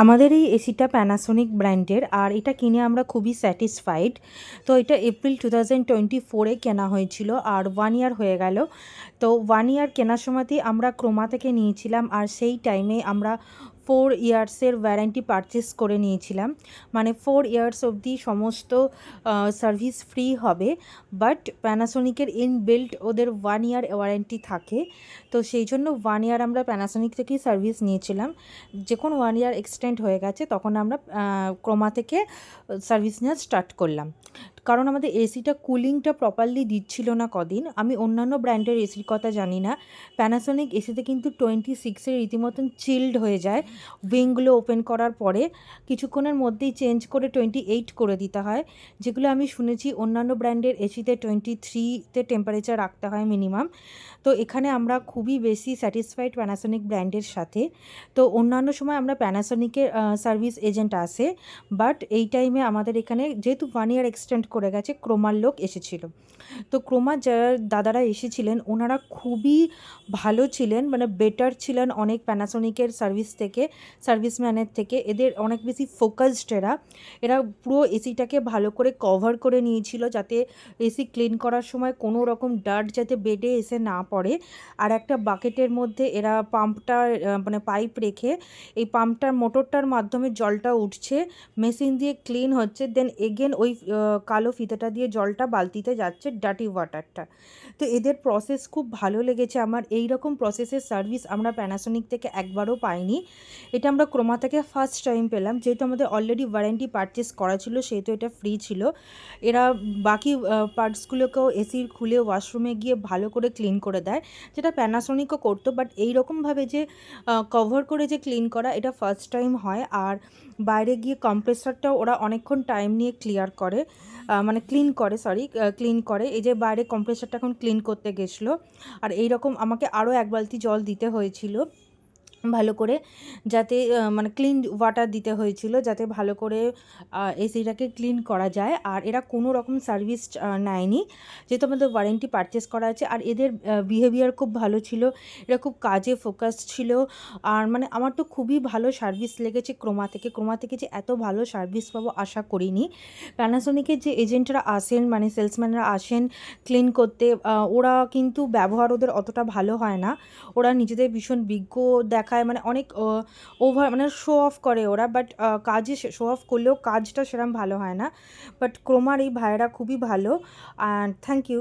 আমাদের এই এসিটা প্যানাসোনিক ব্র্যান্ডের, আর এটা কিনে আমরা খুবই স্যাটিসফাইড। তো এটা এপ্রিল 2024-এ কেনা হয়েছিল, আর 1 ইয়ার হয়ে গেল। তো 1 ইয়ার কেনার সময়তেই আমরা ক্রোমা থেকে নিয়েছিলাম, আর সেই টাইমে আমরা 4 ইয়ার্সের ওয়ারেন্টি পারচেস করে নিয়েছিলাম। মানে 4 ইয়ার্স অবধি সমস্ত সার্ভিস ফ্রি হবে, বাট প্যানাসোনিকের ইনবিল্ট ওদের 1 ইয়ার ওয়ারেন্টি থাকে। তো সেই জন্য 1 ইয়ার আমরা প্যানাসোনিক থেকেই সার্ভিস নিয়েছিলাম। যখন 1 ইয়ার এক্সটেন্ড হয়ে গেছে তখন আমরা ক্রোমা থেকে সার্ভিস নেওয়া স্টার্ট করলাম, কারণ আমাদের এসিটা কুলিংটা প্রপারলি দিচ্ছিল না কদিন। আমি অন্যান্য ব্র্যান্ডের এসির কথা জানি না, প্যানাসোনিক এসিতে কিন্তু 26-এ রীতিমতন চিল্ড হয়ে যায়। উইংগুলো ওপেন করার পরে কিছুক্ষণের মধ্যেই চেঞ্জ করে 28 করে দিতে হয়, যেগুলো আমি শুনেছি অন্যান্য ব্র্যান্ডের এসিতে 23-তে টেম্পারেচার রাখতে হয় মিনিমাম। তো এখানে আমরা খুবই বেশি স্যাটিসফাইড প্যানাসোনিক ব্র্যান্ডের সাথে। তো অন্যান্য সময় আমরা প্যানাসোনিকের সার্ভিস এজেন্ট আসে, বাট এই টাইমে আমাদের এখানে যেহেতু 1 ইয়ার এক্সটেন্ড করে গেছে, ক্রোমার লোক এসেছিল। তো ক্রোমার যারা দাদারা এসেছিলেন ওনারা খুবই ভালো ছিলেন, মানে বেটার ছিলেন অনেক প্যানাসোনিকের সার্ভিস থেকে, সার্ভিসম্যানের থেকে। এদের অনেক বেশি ফোকাসড, এরা পুরো এসিটাকে ভালো করে কভার করে নিয়েছিল, যাতে এসি ক্লিন করার সময় কোনো রকম ডার্ট যাতে বেডে এসে না পড়ে। আর একটা বাকেটের মধ্যে এরা পাম্পটা মানে পাইপ রেখে এই পাম্পটার মোটরটার মাধ্যমে জলটা উঠছে, মেশিন দিয়ে ক্লিন হচ্ছে, দেন এগেন ওই কালো ফিতেটা দিয়ে জলটা বালতিতে যাচ্ছে, ডার্টি ওয়াটারটা। তো এদের প্রসেস খুব ভালো লেগেছে আমার। এই রকম প্রসেসের সার্ভিস আমরা প্যানাসোনিক থেকে একবারও পাইনি। এটা আমরা ক্রোমা থেকে ফার্স্ট টাইম পেলাম, যেহেতু আমাদের অলরেডি ওয়ারেন্টি পারচেস করা ছিল সেহেতু এটা ফ্রি ছিল। এরা বাকি পার্টসগুলোকেও এসির খুলে ওয়াশরুমে গিয়ে ভালো করে ক্লিন করে দেয়, যেটা প্যানাসোনিকও করতো, বাট এই রকমভাবে যে কভার করে যে ক্লিন করা, এটা ফার্স্ট টাইম হয়। আর বাইরে গিয়ে কম্প্রেসারটাও ওরা অনেকক্ষণ টাইম নিয়ে ক্লিয়ার করে, মানে ক্লিন করে। এই যে বাইরে কম্প্রেসারটা এখন ক্লিন করতে গেছিলো, আর এই রকম আমাকে আরও 1 বালতি জল দিতে হয়েছিল ভালো করে, যাতে মানে ক্লিন ওয়াটার দিতে হয়েছিল যাতে ভালো করে এসিটাকে ক্লিন করা যায়। আর এরা কোনো রকম সার্ভিস নেয়নি, যেহেতু আমাদের ওয়ারেন্টি পারচেস করা আছে। আর এদের বিহেভিয়ার খুব ভালো ছিল, এরা খুব কাজে ফোকাস ছিল। আর মানে আমার তো খুবই ভালো সার্ভিস লেগেছে ক্রোমা থেকে যে এত ভালো সার্ভিস পাবো আশা করিনি। প্যানাসোনিকের যে এজেন্টরা আসেন, মানে সেলসম্যানরা আসেন ক্লিন করতে, ওরা কিন্তু ব্যবহার ওদের অতটা ভালো হয় না। ওরা নিজেদের ভীষণ বিজ্ঞ দেখায়, মানে অনেক ওভার মানে শো অফ করে ওরা, বাট কাজে শো অফ করলেও কাজটা সেরকম ভালো হয় না। বাট ক্রোমার এই ভাইয়েরা খুবই ভালো, অ্যান্ড থ্যাংক ইউ।